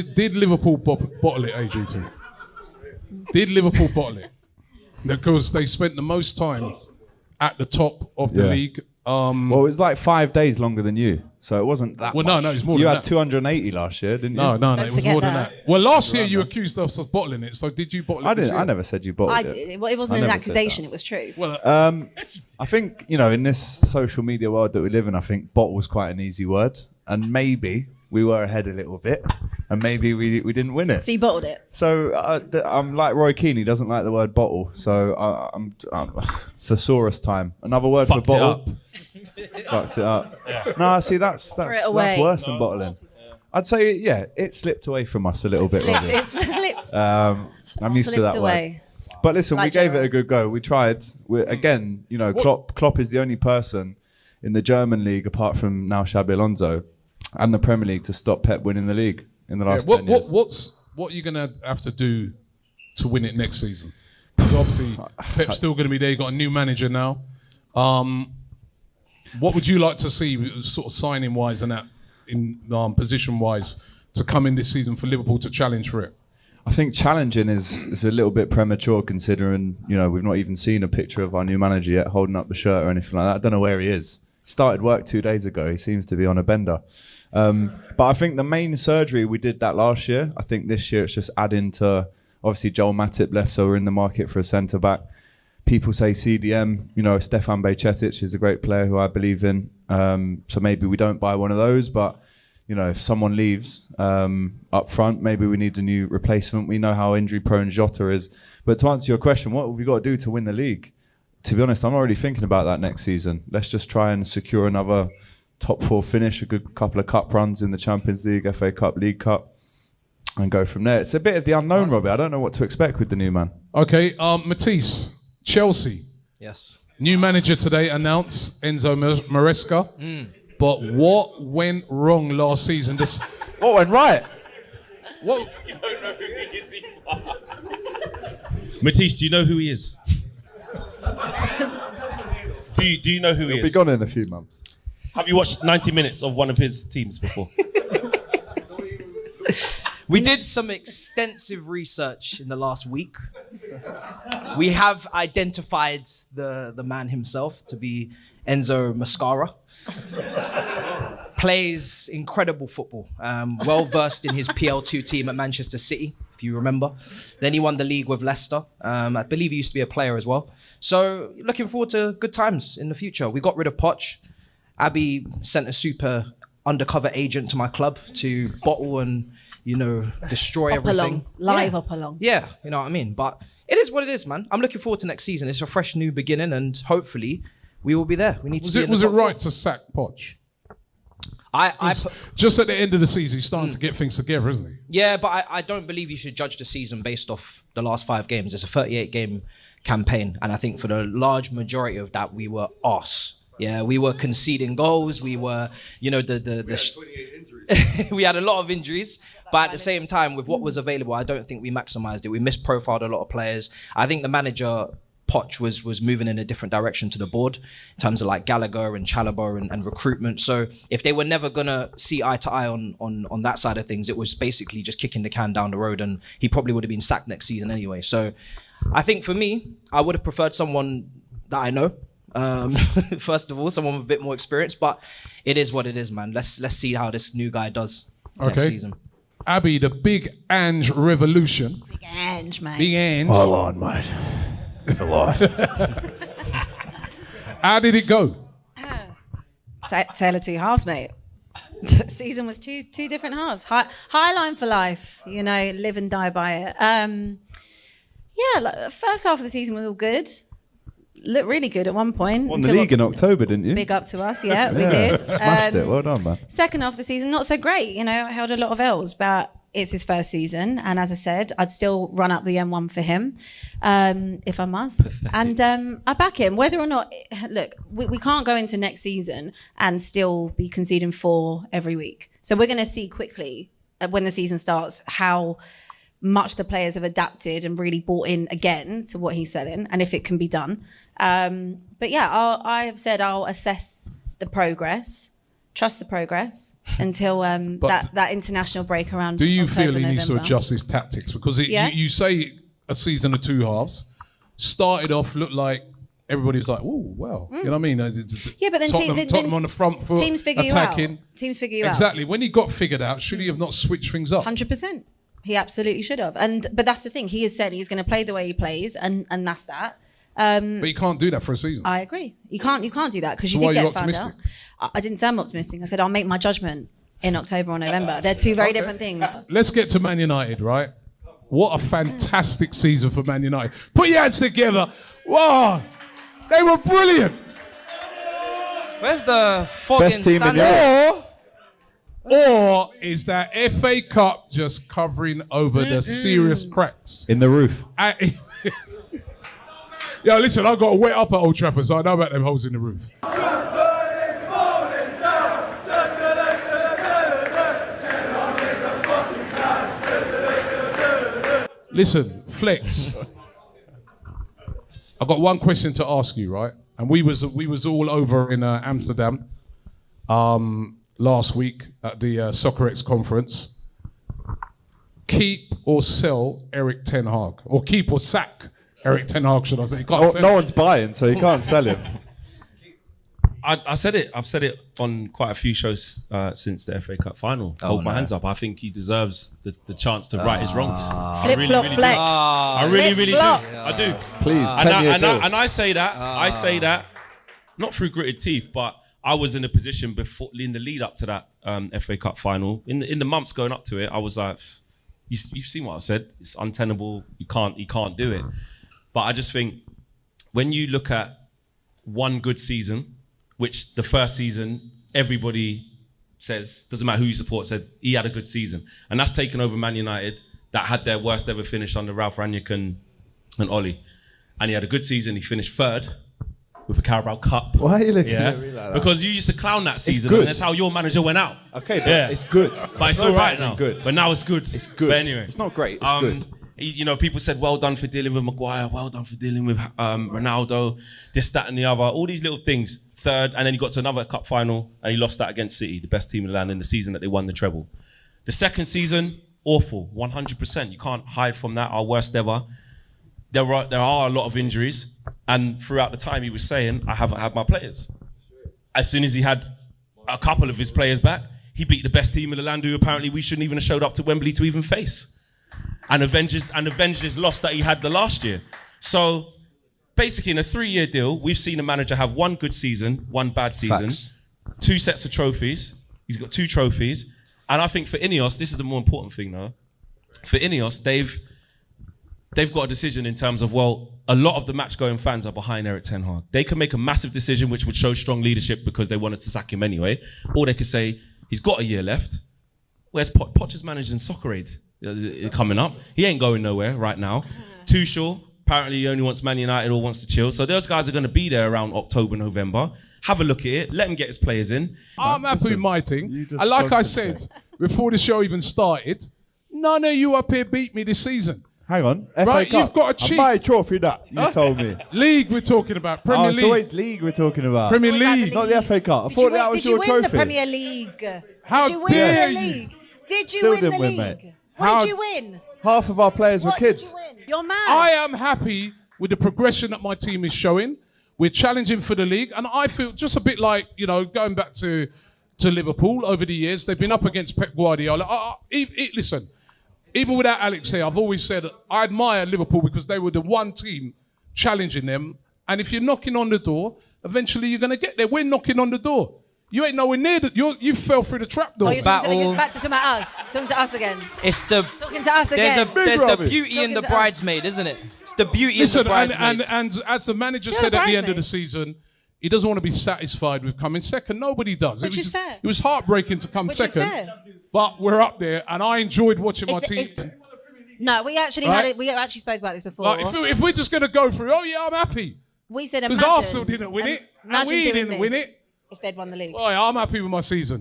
Did Liverpool bottle it, AGT? Did Liverpool bottle it? Because they spent the most time at the top of the league. Well, it was like 5 days longer than you, so it wasn't that much. No, it's more you than had that. 280 last year, didn't you? No, it was more than that. Well, last year you accused us of bottling it, so did you bottle it this year? I never said you bottled it. Well, it wasn't an accusation, it was true. Well, I think, in this social media world that we live in, I think bottle was quite an easy word, and maybe we were ahead a little bit, and maybe we didn't win it. So you bottled it? So I'm like Roy Keane, he doesn't like the word bottle, so I'm thesaurus time. Another word for bottle. Fucked it up. Yeah. No, see, that's worse than bottling. I'd say, it slipped away from us a little bit. It slipped. I'm used to that word. But listen, we gave it a good go. We tried. Again, Klopp is the only person in the German league, apart from now Xabi Alonso, and the Premier League to stop Pep winning the league in the last 10 years. What are you going to have to do to win it next season? Because obviously Pep's still going to be there. You've got a new manager now. What would you like to see, sort of signing-wise and that, in position-wise, to come in this season for Liverpool to challenge for it? I think challenging is a little bit premature, considering we've not even seen a picture of our new manager yet holding up the shirt or anything like that. I don't know where he is. He started work 2 days ago. He seems to be on a bender. But I think the main surgery, we did that last year. I think this year it's just adding to, obviously Joel Matip left, so we're in the market for a centre-back. People say CDM, Stefan Bajcetic is a great player who I believe in. So maybe we don't buy one of those, but if someone leaves up front, maybe we need a new replacement. We know how injury prone Jota is. But to answer your question, what have we got to do to win the league? To be honest, I'm already thinking about that next season. Let's just try and secure another top 4 finish, a good couple of cup runs in the Champions League, FA Cup, League Cup, and go from there. It's a bit of the unknown, Robbie. I don't know what to expect with the new man. Okay, Matisse. Chelsea. Yes. New manager today announced, Enzo Maresca. But what went wrong last season? What went right? What? You don't know who he is. Matisse, do you know who he is? Do you know who he is? He'll be gone in a few months. Have you watched 90 minutes of one of his teams before? We did some extensive research in the last week. We have identified the man himself to be Enzo Mascara. Plays incredible football. Well versed in his PL2 team at Manchester City, if you remember. Then he won the league with Leicester. I believe he used to be a player as well. So looking forward to good times in the future. We got rid of Poch. Abbi sent a super undercover agent to my club to bottle and destroy everything. Up along. Yeah, you know what I mean? But it is what it is, man. I'm looking forward to next season. It's a fresh new beginning, and hopefully we will be there. We need to be in the Was it top right 4. to sack Poch? I Just at the end of the season, he's starting to get things together, isn't he? Yeah, but I don't believe you should judge the season based off the last 5 games. It's a 38-game campaign, and I think for the large majority of that, we were arse. Yeah, we were conceding goals. We were, we had 28 injuries. We had a lot of injuries, but at the same time, with what was available, I don't think we maximised it. We misprofiled a lot of players. I think the manager, Poch, was moving in a different direction to the board in terms of like Gallagher and Chalobah and recruitment. So if they were never going to see eye to eye on that side of things, it was basically just kicking the can down the road, and he probably would have been sacked next season anyway. So I think for me, I would have preferred someone that I know. First of all, someone with a bit more experience, but it is what it is, man. Let's see how this new guy does next season. Abbi, the Big Ange revolution. Big Ange, mate. Big Ange. Hold on, mate. For life. How did it go? Tale of two halves, mate. Season was two different halves. High line for life, live and die by it. First half of the season was all good. Looked really good at one point. Won the league in October, didn't you? Big up to us, yeah, we did. Smashed it, well done, man. Second half of the season, not so great. Held a lot of L's, but it's his first season. And as I said, I'd still run up the M1 for him, if I must. Pathetic. And I back him, whether or not, look, we can't go into next season and still be conceding 4 every week. So we're going to see quickly when the season starts how much the players have adapted and really bought in again to what he's selling, and if it can be done. But yeah, I have said I'll assess the progress trust the progress until that international break around. Do you October, feel he needs to November. adjust his tactics? Because you say a season of 2 halves, started off, looked like everybody was like, oh, well, you know what I mean? Yeah, but then Tottenham on the front foot, teams figure attacking. you out. Teams figure you out. Exactly. When he got figured out, should he have not switched things up? 100%. He absolutely should have. But that's the thing. He has said he's going to play the way he plays, and that's that. But you can't do that for a season. I agree. You can't do that because So you why did are you get found out. optimistic? I didn't say I'm optimistic. I said I'll make my judgment in October or November. They're two very different things. Let's get to Man United, right? What a fantastic season for Man United. Put your hands together. Wow. They were brilliant. Where's the Best team in standard? Europe. Or is that FA Cup just covering over the serious cracks? In the roof. Yo, listen, I got to wet up at Old Trafford, so I know about them holes in the roof. Listen, Flex. I've got one question to ask you, right? And we was all over in Amsterdam last week at the Soccerex conference. Keep or sell Eric Ten Hag, or keep or sack Eric Ten Hag, should I say? You can't sell No him. one's buying, so you can't sell him. I said it. I've said it on quite a few shows since the FA Cup final. Hold my hands up. I think he deserves the chance to right his wrongs. Flip-flop Flex. I really do. I do. Please, And I say that. Not through gritted teeth, but I was in a position before in the lead up to that FA Cup final. In the months going up to it, I was like, you've seen what I said. It's untenable. You can't do it. But I just think when you look at one good season, which the first season everybody says, doesn't matter who you support, said he had a good season, and that's taken over Man United that had their worst ever finish under Ralph Rangnick and Ollie, and he had a good season. He finished 3rd with a Carabao Cup. Why are you looking at me like that? Because you used to clown that season, good. and that's how your manager went out. Okay, but it's good. But it's all right now. Good. But now it's good. It's good. But anyway, it's not great. It's good. You know, people said, well done for dealing with Maguire, well done for dealing with Ronaldo, this, that, and the other. All these little things. 3rd, and then he got to another cup final, and he lost that against City, the best team in the land, in the season that they won the treble. The second season, awful, 100%. You can't hide from that. Our worst ever. There are a lot of injuries, and throughout the time he was saying, I haven't had my players. As soon as he had a couple of his players back, he beat the best team in the land, who apparently we shouldn't even have showed up to Wembley to even face, and avenged his loss that he had the last year. So basically, in a 3-year deal, we've seen a manager have one good season, one bad season, Facts. 2 sets of trophies. He's got 2 trophies. And I think for Ineos, this is the more important thing, though. For Ineos, they've got a decision in terms of, well, a lot of the match-going fans are behind Eric Ten Hag. They can make a massive decision which would show strong leadership because they wanted to sack him anyway. Or they could say, he's got a year left. Where's Poch's managing Soccer-Aid coming up? He ain't going nowhere right now. Tuchel, apparently he only wants Man United or wants to chill. So those guys are going to be there around October, November. Have a look at it. Let him get his players in. I'm happy with my thing. you just And like I sponsored said, before the show even started, none of you up here beat me this season. Hang on. Right, FA Cup. you've got a cheat. My trophy that you told me. League we're talking about. Premier It's League. always league we're talking about. Premier Was that the League. Not the FA Cup. I Did thought that was did your you win trophy. the Premier League? How Did you win dare the you? league? Did you Still win the didn't win, league? mate. What How- did you win? Half of our players were What kids. did you win? You're mad. I am happy with the progression that my team is showing. We're challenging for the league, and I feel just a bit like, you know, going back to Liverpool over the years. They've been up against Pep Guardiola. Listen, even without Alex here, I've always said I admire Liverpool because they were the one team challenging them. And if you're knocking on the door, eventually you're going to get there. We're knocking on the door. You ain't nowhere near you fell through the trap door. Oh, you're back to talking about us. Talking to us again. It's the Talking to us again. there's the Robbie. beauty in the Talking to us. bridesmaid, isn't it? It's the beauty Listen, in the bridesmaid. and as the manager You're said a at the end of the bridesmaid. season, he doesn't want to be satisfied with coming second. Nobody does. Which is fair. It was heartbreaking to come Which is second, fair. but we're up there, and I enjoyed watching my team. No, we actually Right? had it. We actually spoke about this before. Like, if we're just going to go through, oh yeah, I'm happy. we said Because imagine. Arsenal didn't win it, and Imagine we doing didn't win this it. if they'd won the league. Oh yeah, I'm happy with my season.